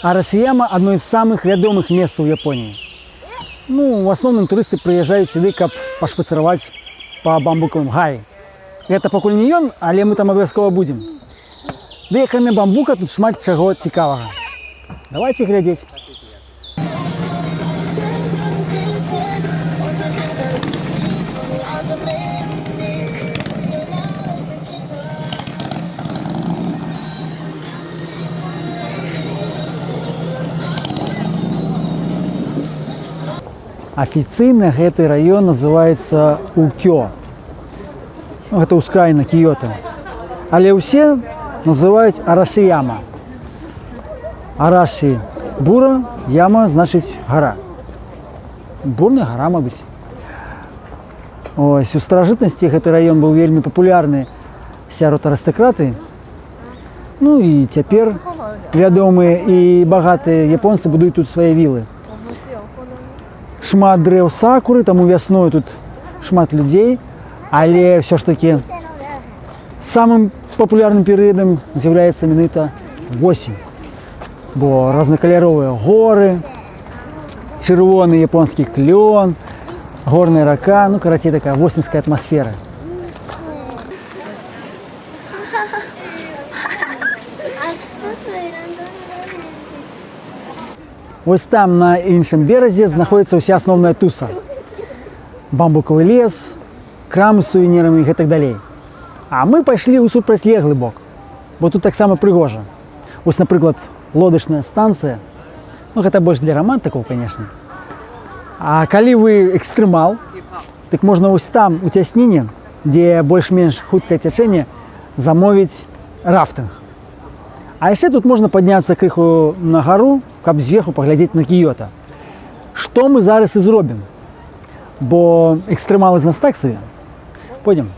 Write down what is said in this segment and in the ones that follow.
Арасіяма – одно из самых вядомых мест у Японии. Ну, в основном туристы приезжают сюда, каб пашпацыраваць по бамбуковым гаі. Это пакуль не ён, але мы там абавязкова будем. Да і акрамя бамбука тут шмат чаго цікавага. Давайте глядзець. Официально этот район называется Укё. Это ускраина Киото. Але все называют Арашияма. Араши – бура, яма – значит гора. Бурная гора, мабуть. Ось, у старожитности этот район был вельми популярный сярод аристократы. Ну и теперь вядомые и богатые японцы будуют тут свои виллы. Шмат дрэў сакуры, таму вясною тут шмат людзей, але все ж таки самым популярным перыядам з'яўляецца менавіта восень, бо разнакаляровыя горы, чырвоны японскі клён, горная рака, ну карацей такая восеньская атмасфера. Ось там на іншым беразе знаходіцца ўся асноўная туса. Бамбуковы лес, крамы з сувенірамі і гэтак далей. А мы пайшлі ў супрацьлеглы бок, бо тут таксама прыгожа. Ось, напрыклад, лодачная станцыя. Ну, гэта больш для романтыкаў, конечно. А калі вы экстрэмал, дык можна ось там, у цясніне, дзе больш-менш хуткае цячэнне, замовіць рафтынг. А яшчэ тут можна падняцца крыху на гару, каб зверху паглядзець на Кіёта. Што мы зараз і зробім? Бо экстрэмалы з нас так сабе. Пойдем.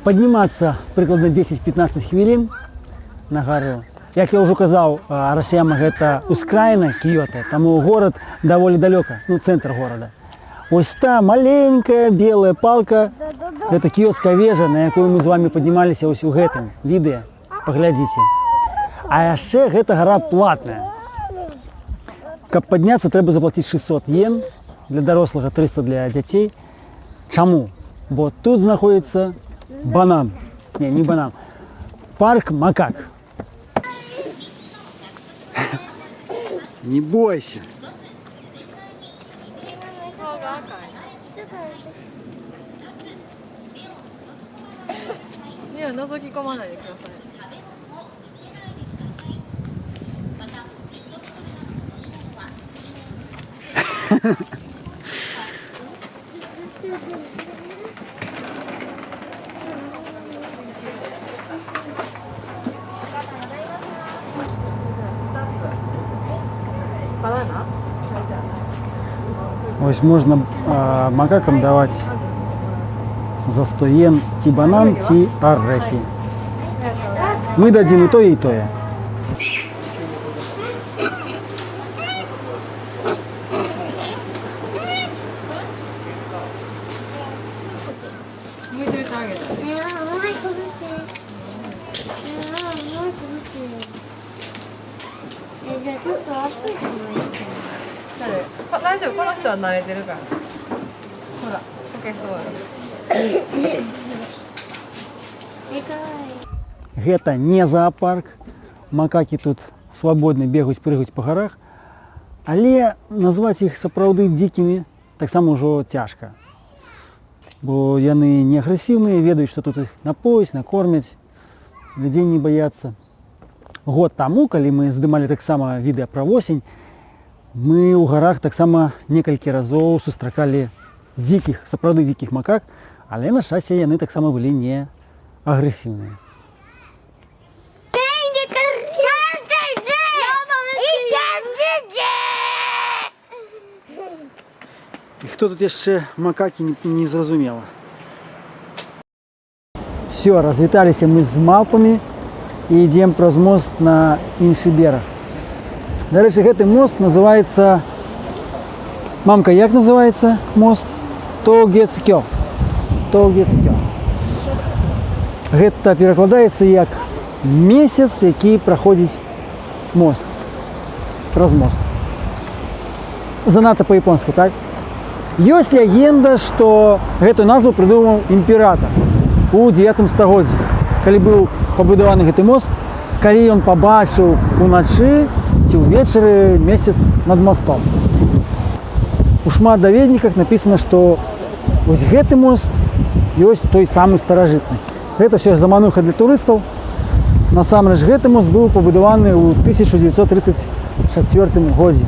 Паднімацца прыкладна 10-15 хвілін на гару. Як я ўжо казаў, Арасіяма гэта ускраіна Кіёта, таму горад даволі далёка, ну, цэнтр горада. Ось та маленькая белая палка, гэта кіётская вежа, на якую мы з вами паднімаліся ось у гэтым відэа. Паглядзіце. А яшчэ гэта гара платная. Каб падняцца, трэба заплаціць 600 йен, для дарослага 300 для дзяцей. Чаму? Бо тут знаходіцца банан. Не банан. Парк макак. Не бойся. Ось можна макакам даваць за 100 йен ці банан, ці арехі. Мы дадзім і тое, і тое. Гэта не зоопарк, макакі тут свабодна бегаюць, прыгаюць па гарах, але назваць іх сапраўды дзікімі таксама ўжо цяжка. Бо яны не агрэсіўныя, ведаюць, што тут іх напояць, накормяць, людзей не баяцца. Год таму, калі мы здымалі таксама відэа пра восень, мы ў гарах таксама некалькі разоў сустракалі дзікіх, сапраўды дзікіх макак, але на шчасце яны таксама былі не агрэсіўныя. І хто тут яшчэ макакі, не зразумела. Все, развіталіся мы з малпамі і ідзем праз мост на іншы бераг. Дарэчы, гэты мост называецца Мамка, як називається мост? Тогецкё. Тогецкё. Гэта перакладаецца як месяц, які праходзіць мост. Праз мост. Занадта па-японску, так? Ёсць легенда, што гэтую назву прыдумаў імператор у 9 стагоддзі, калі быў пабудаваны гэты мост, калі ён пабачыў уначы ці ўвечары месяц над мостом. У шмат даведніках напісана, што вось гэты мост ёсць той самы старажытны. Гэта ўсё замануха для турыстаў. Насамрэч, гэты мост быў пабудаваны ў 1934 годзе.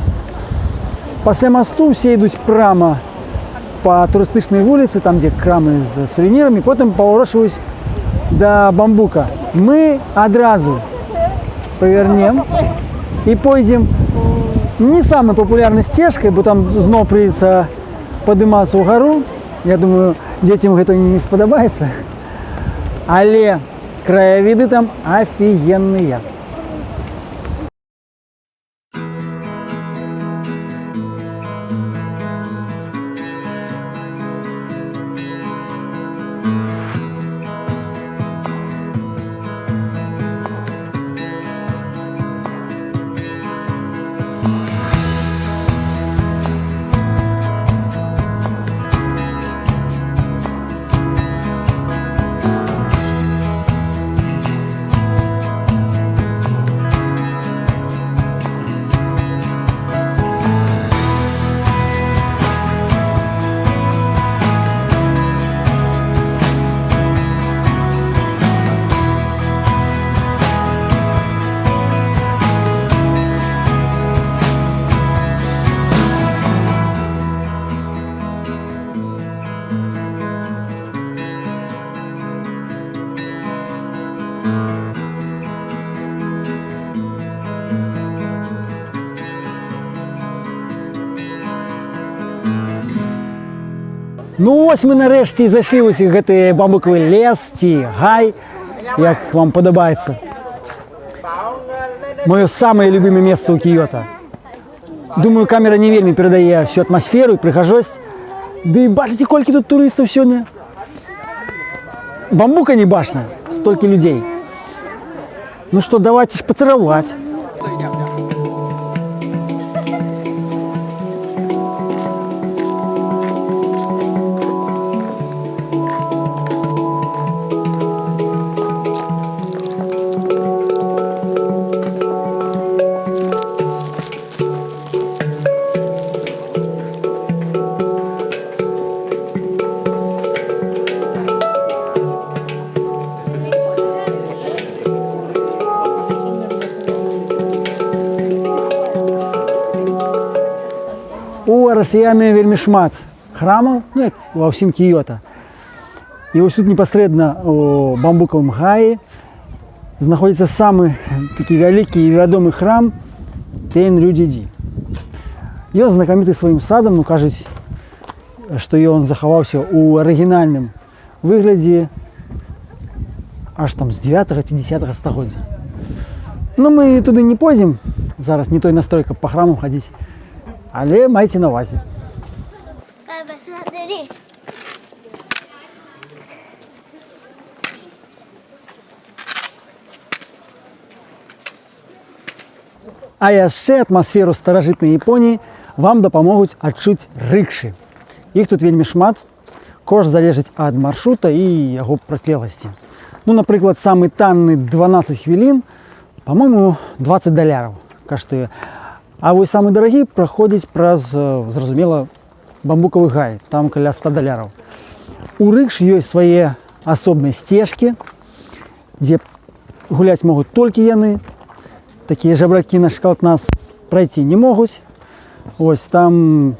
Пасля мосту ўсе ідуць прама па турыстычнай вуліцы, там, дзе крамы з сувенірамі, потым паварочваюць да бамбука. Мы адразу павернем і пойдзем не самай папулярнай сцежкай, бо там зноў прыйдзецца падымацца ўгару. Я думаю, дзецям гэта не спадабаецца. Але краявіды там офігенныя. Ну ось мы нарэшце зайшлі вось гэты бамбукавы лес ці гай, як вам падабаецца. Маё самае любімае месца ў Кіёта. Думаю, камера не вельмі перадае всю атмасферу і прыгажосць. Ды і бачыце, колькі тут турыстаў сёння? Бамбука не бачна, столькі людзей. Ну што, давайце шпацыраваць. У расіяне вельмі шмат храмаў, ну, як ва ўсім Кіёта. І вось тут непасрэдна у бамбукавым гаі знаходзіцца самы такі вялікі і вядомы храм Тенрюдзиджи. Ён знакаміты сваім садам, ну кажуць, што ён захаваўся ў арыгінальным выглядзе аж там з 9 ці 10 стагоддзя. Ну мы туды не пойдзем, зараз не той настрой, каб па храмам хадзіць. Але майце на ўвазе. Папа, смотри. А яшчэ атмасферу старажытнай Японіі вам дапамогуць адчуць рыкшы. Іх тут вельмі шмат. Кошт залежыць ад маршрута і яго працлегласці. Ну, напрыклад, самы танны 12 хвілін, па-мойму, $20 каштуе. А вось самы дарагі праходзіць праз, зразумела, бамбукавы гай, там каля $100. У рыкш ёсць свае асобныя сцежкі, дзе гуляць могуць толькі яны. Такія жабракі на кшталт нас прайти не могуць. Ось там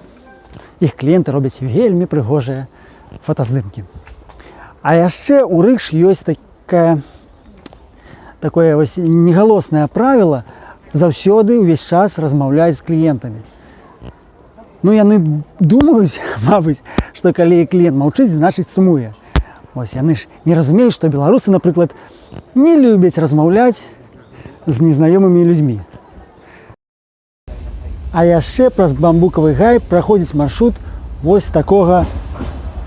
іх кліенты робяць вельмі прыгожыя фотаздымкі. А яшчэ у рыкш ёсць такое вось негалоснае правіла заўсёды ўвесь час размаўляць з кліентамі. Ну яны думаюць, мабыць, што калі кліент маўчыць, значыць сумуе. Ось яны ж не разумеюць, што беларусы, напрыклад, не любяць размаўляць з незнаёмымі людзьмі. А яшчэ праз бамбукавы гай праходзіць маршрут вось такога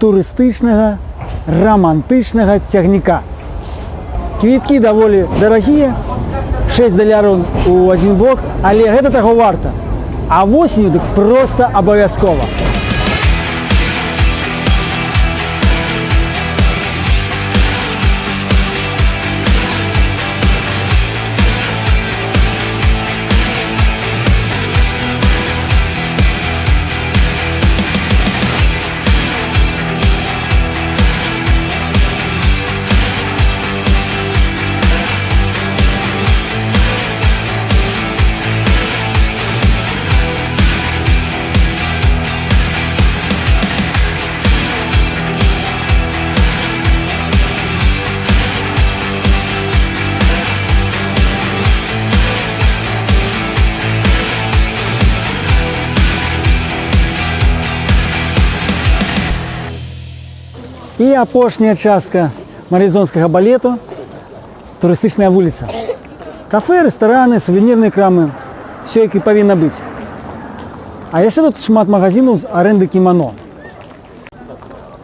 турыстычнага, романтычнага цягніка. Квіткі даволі дарагія, $6 у адзін бок, але гэта таго варта. А восенню дык проста абавязкова. І апошняя частка марызонскага балету – турыстычная вуліца. Кафе, рэстараны, сувенірныя крамы – все як і павінна быць. А яшчэ тут шмат магазинаў з арэнды кімано.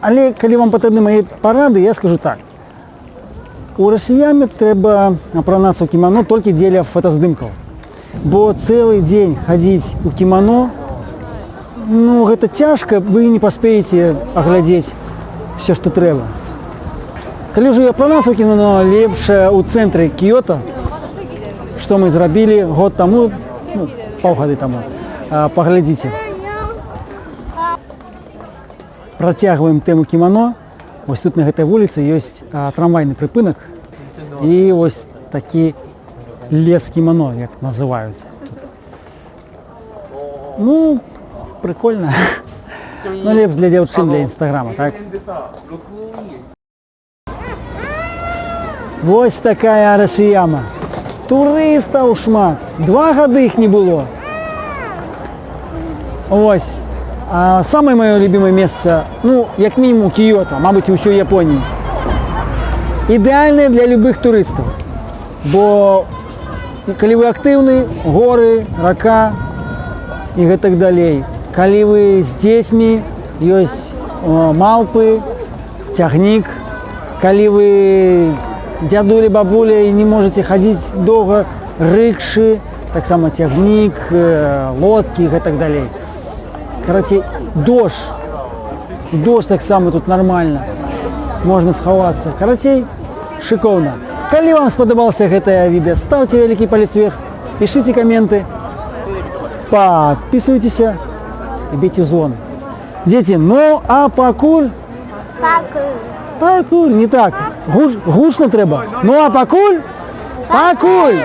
Але калі вам патрэбны мае парады, я скажу так. У расіяне трэба апранацца ў кімано толькі дзеля фотаздымкаў. Бо цэлы дзень хадзіць у кімано, ну гэта цяжка, вы не паспееце аглядзець все, што трэба. Калі ўжо я апранацца ў кімано, лепш у цэнтры Кіёта, што мы зрабілі год таму, ну, паўгады таму. Паглядзіце. Працягваем тэму кімано. Вось тут на гэтай вуліцы ёсць трамвайны прыпынак і вось такі лес кімано, як называюць. Ну, прикольна. Ну, лепш для дзяўчын, для інстаграма, так? Вось такая Арашияма. Турыстаў шмат. 2 гады іх не было. Ось. Самае маё любімае месца, ну, як мінімум Кіёта, мабыць, і ўсёй Японіі. Ідэальнае для любых турыстаў. Бо калі вы актыўны, горы, рака і гэтак далей. Калі вы з дзецьмі, ёсць малпы, цягнік. Калі вы дзядулі, бабуля і не можаце хадзіць доўга, рыкшы, таксама цягнік, лодкі і гэтак далей. Карацей, дождь. Дождь таксама тут нормально. Можна схавацца. Карацей, шыкоўна. Калі вам спадабалася гэтае відэо, ставце вялікі палец вверх, пішыце каменты, подписывайтеся і біце звон. Дзеці, ну а пакуль... Пакуль, не так. Гучна трэба. Ну а пакуль... Пакуль!